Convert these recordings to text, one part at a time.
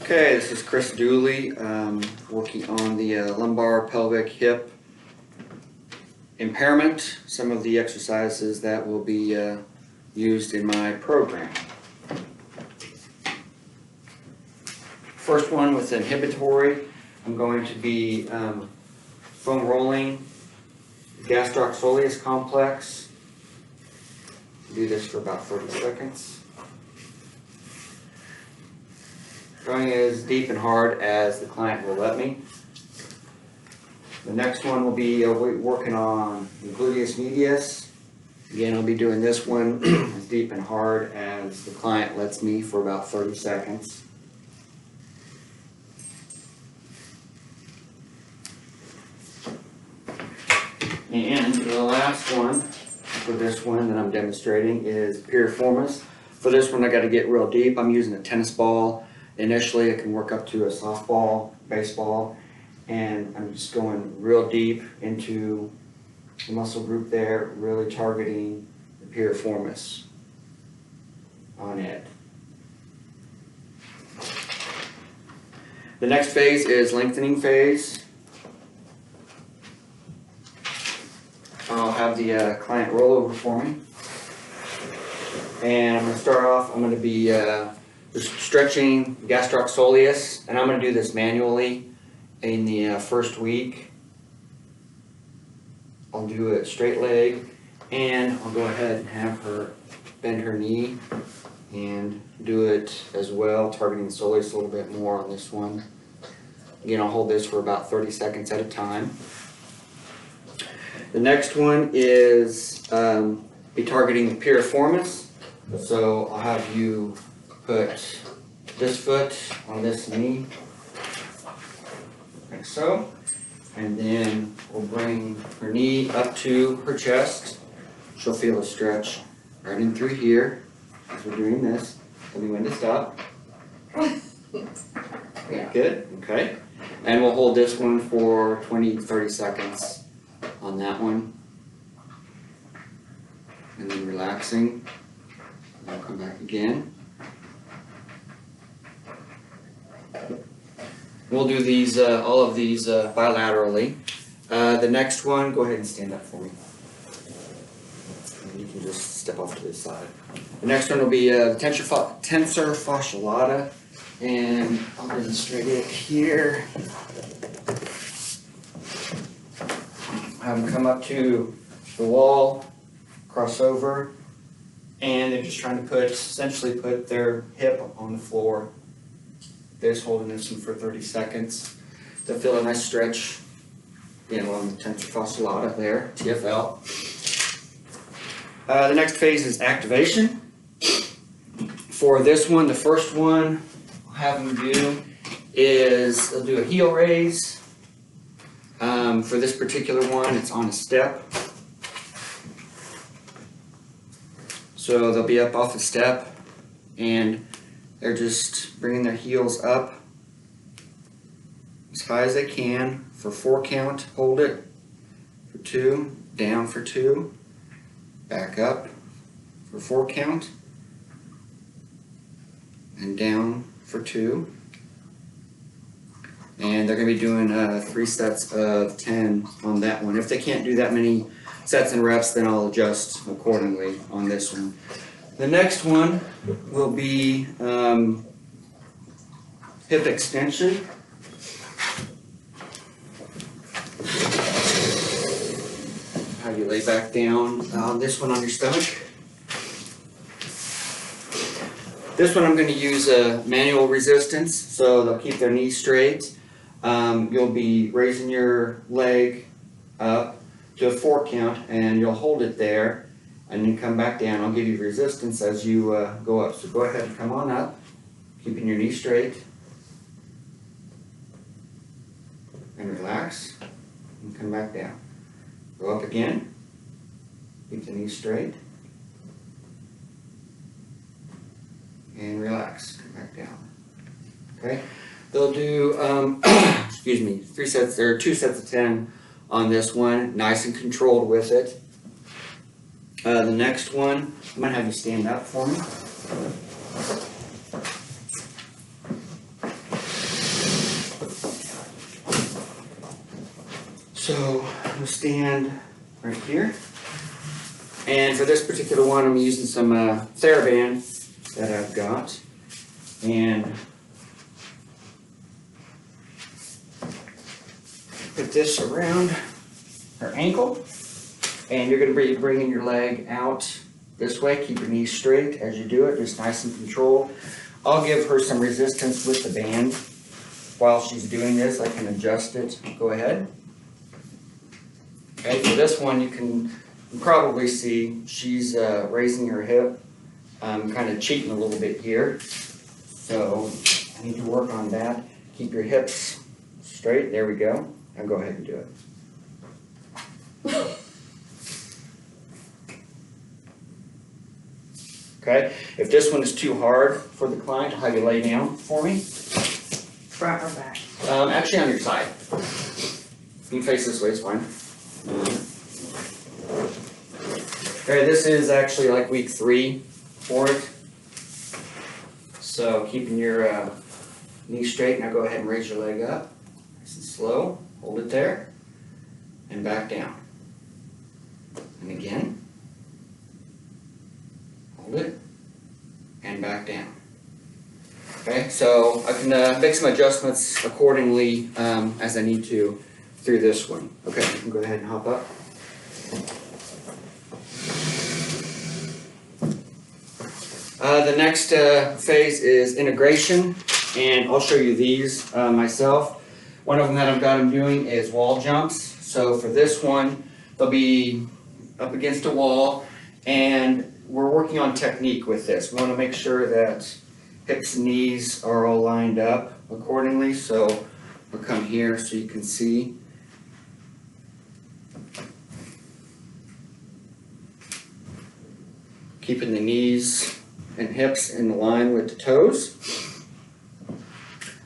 Okay, this is Chris Dooley, working on the lumbar pelvic hip impairment, some of the exercises that will be used in my program. First one with inhibitory, I'm going to be foam rolling gastroc soleus complex. Do this for about 30 seconds. Going as deep and hard as the client will let me. The next one will be working on the gluteus medius. Again, I'll be doing this one as deep and hard as the client lets me for about 30 seconds. And the last one for this one that I'm demonstrating is piriformis. For this one I got to get real deep. I'm using a tennis ball. Initially it can work up to a softball, baseball, and I'm just going real deep into the muscle group there, really targeting the piriformis on it. The next phase is lengthening phase. I'll have the client roll over for me. And I'm going to start off, I'm going to be just stretching gastroc soleus, and I'm going to do this manually in the first week. I'll do it straight leg, and I'll go ahead and have her bend her knee and do it as well, targeting the soleus a little bit more on this one. Again, I'll hold this for about 30 seconds at a time. The next one is be targeting the piriformis. So I'll have you put this foot on this knee, like so, and then we'll bring her knee up to her chest. She'll feel a stretch right in through here as we're doing this. Tell me when to stop. Yeah, good, okay. And we'll hold this one for 20-30 seconds on that one. And then relaxing. And we'll come back again. We'll do these, all of these bilaterally. The next one, go ahead and stand up for me. And you can just step off to the side. The next one will be tensor fasciolata, and I'll demonstrate it here. Have them come up to the wall, cross over, and they're just trying to essentially put their hip on the floor. This, holding this one for 30 seconds. They'll feel a nice stretch, on the tensor fasciolata there, TFL. The next phase is activation. For this one, the first one I'll have them do is they'll do a heel raise. For this particular one, it's on a step. So they'll be up off the step, and they're just bringing their heels up as high as they can for 4 count. Hold it for 2, down for 2, back up for 4 count, and down for 2. And they're going to be doing 3 sets of 10 on that one. If they can't do that many sets and reps, then I'll adjust accordingly on this one. The next one will be hip extension. Have you lay back down on this one on your stomach. This one I'm going to use a manual resistance, so they'll keep their knees straight. You'll be raising your leg up to a 4 count, and you'll hold it there and then come back down. I'll give you resistance as you go up. So go ahead and come on up, keeping your knee straight, and relax, and come back down. Go up again, keep the knee straight, and relax, come back down. Okay, they'll do excuse me, 2 sets of 10 on this one, nice and controlled with it. The next one, I'm going to have you stand up for me. So we'll stand right here. And for this particular one, I'm using some TheraBand that I've got. And put this around her ankle. And you're going to be bringing your leg out this way. Keep your knees straight as you do it, just nice and controlled. I'll give her some resistance with the band. While she's doing this, I can adjust it. Go ahead. Okay, for this one, you can probably see she's raising her hip. I'm kind of cheating a little bit here. So I need to work on that. Keep your hips straight. There we go. Now go ahead and do it. Okay, if this one is too hard for the client, I'll have you lay down for me. Front or back? Actually on your side. You can face this way, it's fine. Okay, this is actually like week 3 for it. So keeping your knees straight, now go ahead and raise your leg up. Nice and slow, hold it there, and back down. And again. Hold it, and back down. Okay, so I can make some adjustments accordingly as I need to through this one. Okay, you can go ahead and hop up. The next phase is integration, and I'll show you these myself. One of them that I've got them doing is wall jumps. So for this one, they'll be up against a wall, and we're working on technique with this. We want to make sure that hips and knees are all lined up accordingly. So we'll come here so you can see. Keeping the knees and hips in line with the toes.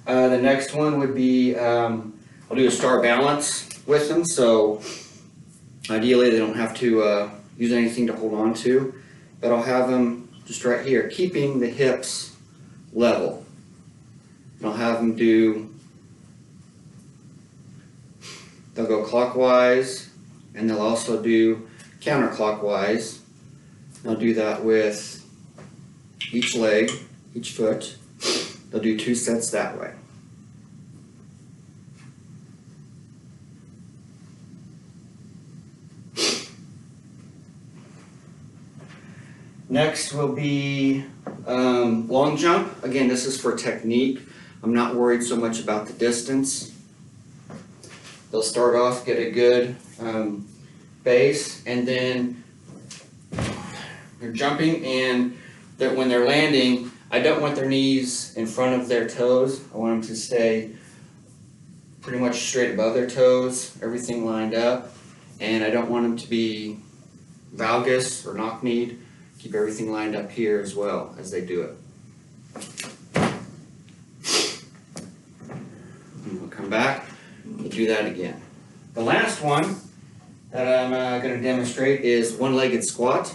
The next one would be, I'll do a star balance with them. So ideally they don't have to use anything to hold on to. But I'll have them just right here, keeping the hips level. And I'll have them they'll go clockwise, and they'll also do counterclockwise. They'll do that with each leg, each foot. They'll do 2 sets that way. Next will be long jump. Again, this is for technique. I'm not worried so much about the distance. They'll start off, get a good base, and then they're jumping, and when they're landing, I don't want their knees in front of their toes. I want them to stay pretty much straight above their toes, everything lined up, and I don't want them to be valgus or knock-kneed. Keep everything lined up here as well as they do it. And we'll come back and do that again. The last one that I'm going to demonstrate is one-legged squat.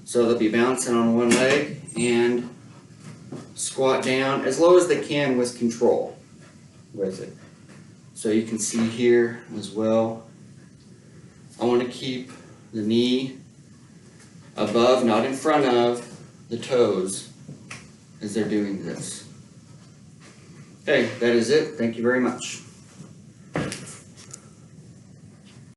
So they'll be bouncing on one leg and squat down as low as they can with control with it. So you can see here as well, I want to keep the knee above, not in front of, the toes as they're doing this. Okay, that is it. Thank you very much.